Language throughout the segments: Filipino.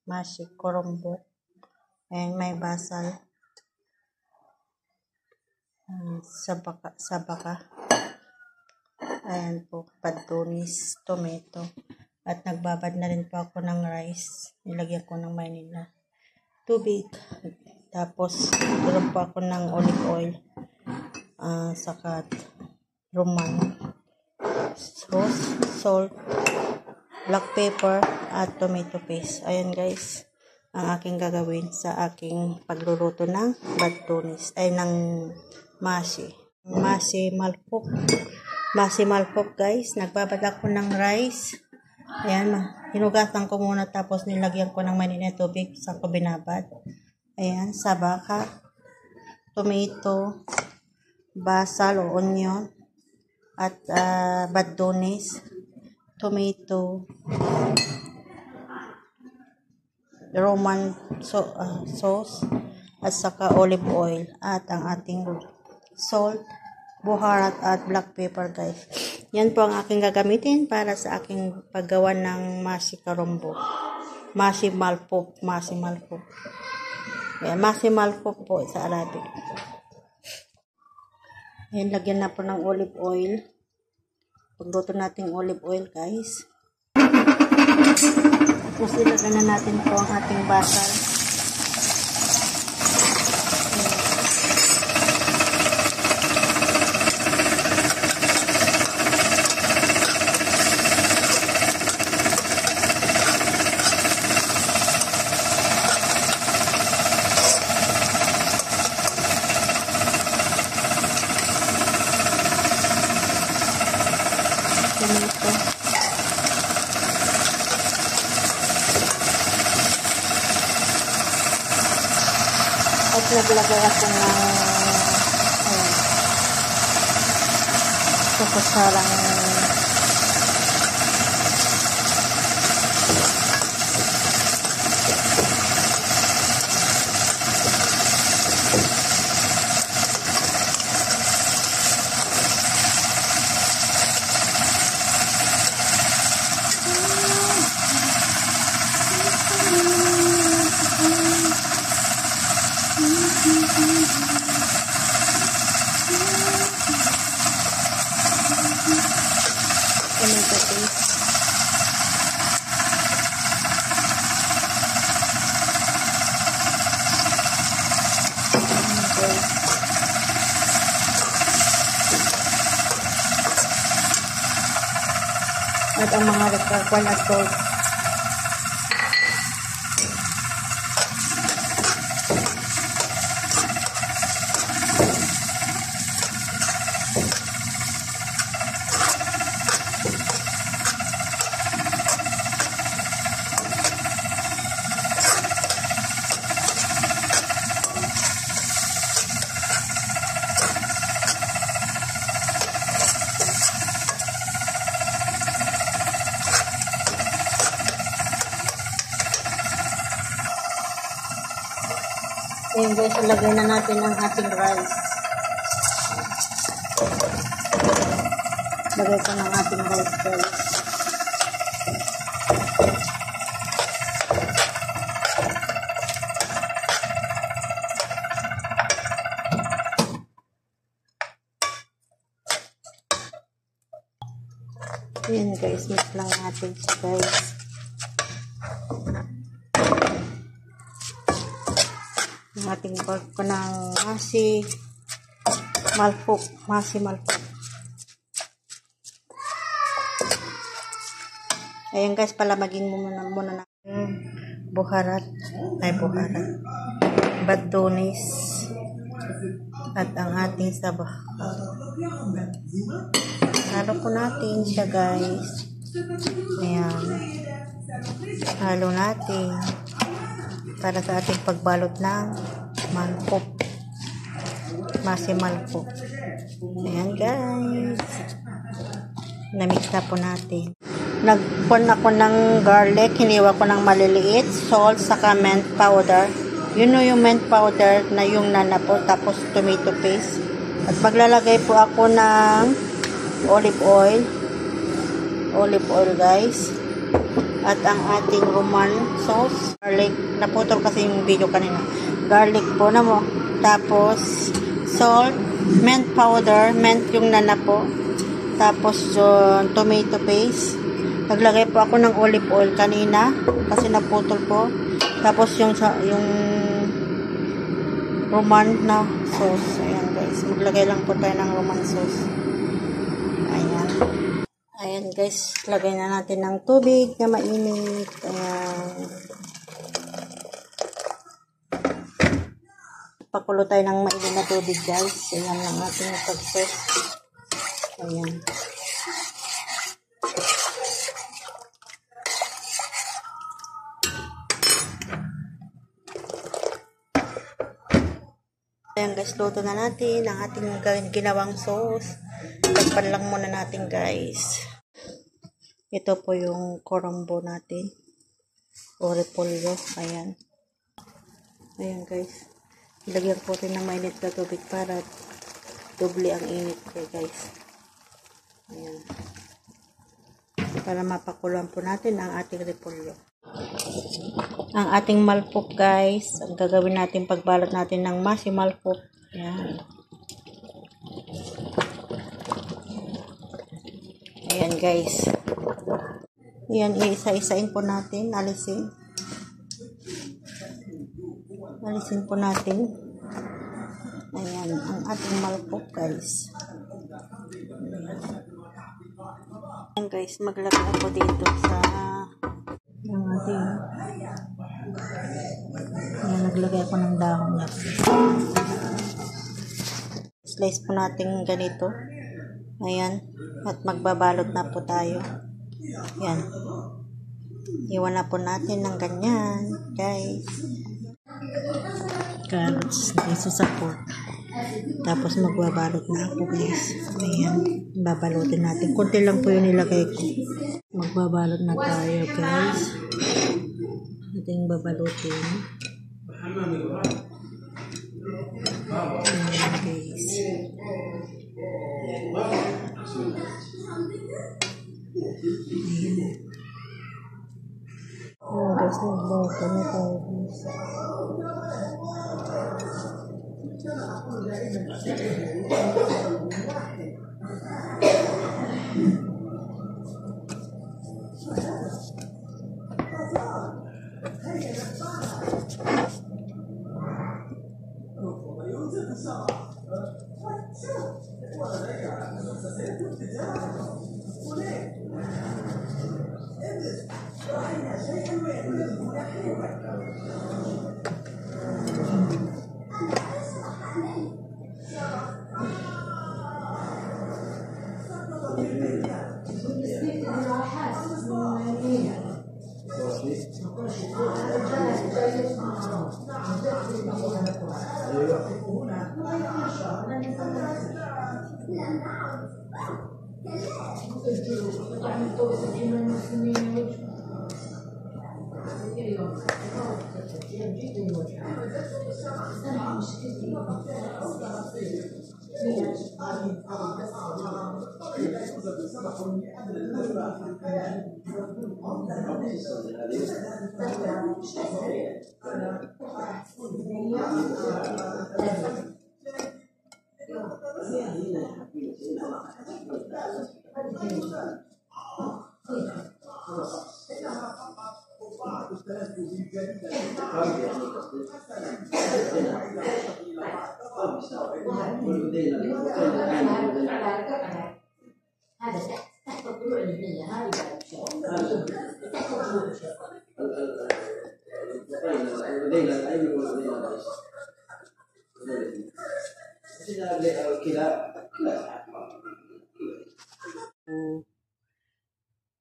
Mashi Korombo. Ayan, may basal. Sabaka. Ayan po, bad-tunis, tomato. At nagbabad na rin po ako ng rice. Nilagyan ko ng Maynila. Tubig. Tapos, meron po ako ng olive oil. Saka roman. Sauce, salt, black pepper, at tomato paste. Ayan guys, ang aking gagawin sa aking pagluluto ng bad-tunis. Ay, ng mashi. Mashi malpok guys. Nagbabad ako ng rice. Ayan, hinugasan ko muna tapos nilagyan ko ng mainit na tubig sa ko binabad. Ayan, sabaka, tomato, basal o onion, at bad-tunis, tomato, roman sauce, at saka olive oil, at ang ating salt, buharat, at black pepper guys. Yan po ang aking gagamitin para sa aking paggawa ng mashi Korombo. Mashi malpok. Ayan, mashi malpok po sa Arabic. Ayan, lagyan na po ng olive oil. Pagluto natin olive oil guys. Tapos ilagyan na natin po ang ating basal. Tomato. At naglagay ako ng kapasarang tomato paste. At ang mga required na salt. Ayan guys, ilagay na natin ang ating rice. Lagay ko ng ating rice guys. Ayan guys, mix lang natin siya guys. Ang ating bag ko ng mashi malpok. Ayan guys, palamagin mo muna natin buharat, bad-tunis, at ang ating sabah. Halo po natin siya guys. Ayan, halo natin para sa ating pagbalot ng malpok. Mashi malpok. Ayan guys. Namix na po natin. Nagpon ako ng garlic. Hiniwa ko ng maliliit. Salt, saka mint powder. Yun yung mint powder na yung nanapo. Tapos tomato paste. At maglalagay po ako ng olive oil. Olive oil guys. At ang ating Roman sauce, garlic, naputol kasi yung video kanina. Garlic po na mo. Tapos, salt, mint powder, mint yung nana po. Tapos, tomato paste. Naglagay po ako ng olive oil kanina kasi naputol po. Tapos, yung Roman na sauce. Ayan guys, maglagay lang po tayo ng Roman sauce. Ayan. Ayan guys, lagay na natin ng tubig na mainit. Ayan. Pakulo tayo ng mainit na tubig guys. Ayan lang natin yung pag-sauce. Ayan. Ayan guys, luto na natin ang ating ginawang sauce. Tagpan lang muna natin guys. Ito po yung korombo natin. O repolyo. Ayan. Ayan guys. Ilagyan po rin ng mainit na tubig para doble ang init ko guys. Ayan. Para mapakulan po natin ang ating repolyo. Ang ating malpok guys, ang gagawin natin pagbalot natin ng masi malpok. Ayan. Ayan guys. Ayan, iisa-isain po natin, alisin. Alisin po natin. Ayan, ang ating malpok guys. Ayan guys, maglagay ako dito sa yung ating. Ayan, naglagay ako ng dahon na. Slice po natin ganito. Ayan. At magbabalot na po tayo. Ayan. Iwan na po natin ng ganyan. Guys. Carrots. Iso sa pork. Tapos magbabalot na ako guys. Ayan. Babalutin natin. Kunti lang po yung nilagay ko. Magbabalot na tayo guys. Ating babalutin. Ayan guys. Ayan. Ayan guys, nagbalutin na tayo guys.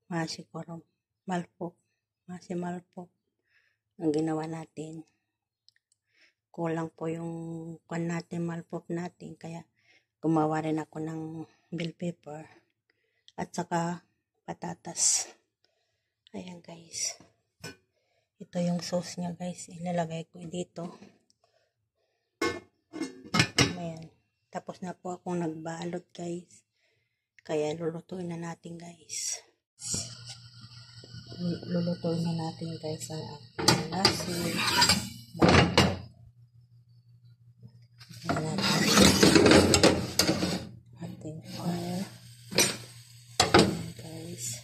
Masi korong malpok. Masi malpok ang ginawa natin. Kulang po yung kwan natin, malpok natin, kaya gumawa rin ako ng bell pepper at saka patatas. Ayan guys, ito yung sauce nya guys, ilalagay ko dito. Ayan, tapos na po akong nagbalot guys, kaya lulutuin na natin guys. lulutuin na natin guys ang ating nasi. Ayan natin ating oil. Ayan guys.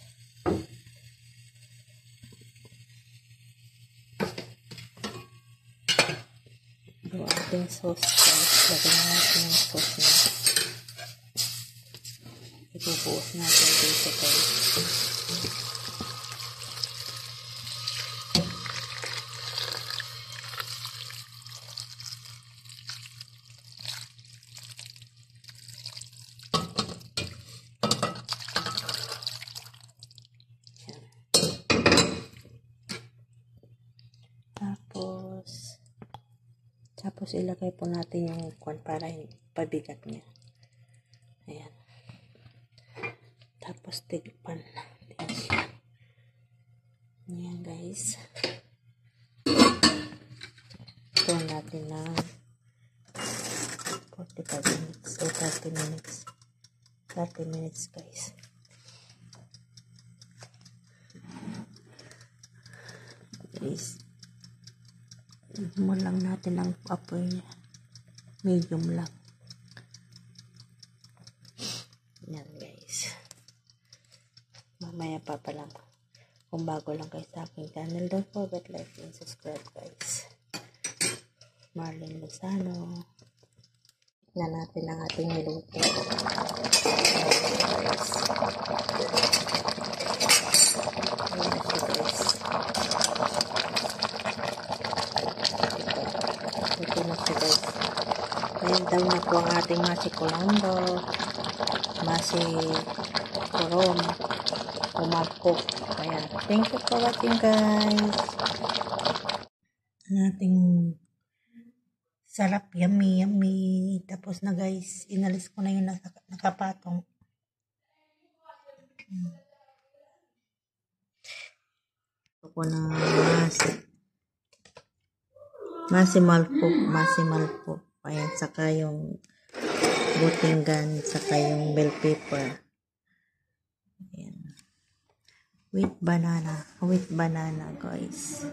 Yung ating sauce guys. Lagyan na natin yung sauce na. Ibubuos natin dito guys. Tapos ilagay po natin yung kwan para pabigat niya. Ayan. Tapos tigpan natin siya. Ayan guys. Ito natin ng 45 minutes o 30 minutes. 30 minutes guys. Guys. Mo lang natin ang apoy niya. Medium lang. Yan guys. Mamaya pa lang. Kung bago lang kayo sa aking channel, don't forget like and subscribe guys. Marlene Lozano. Na natin ang ating niluto. Ayan daw na po ang ating masi colombo, masi corom, umagkok. Ayan. Thank you for watching guys. Ang ating sarap, yummy, yummy. Tapos na guys, inalis ko na yung nakapatong. Ito po na masi malpok. Ayan, saka yung butinggan, saka yung bell pepper. Ayan. With banana guys.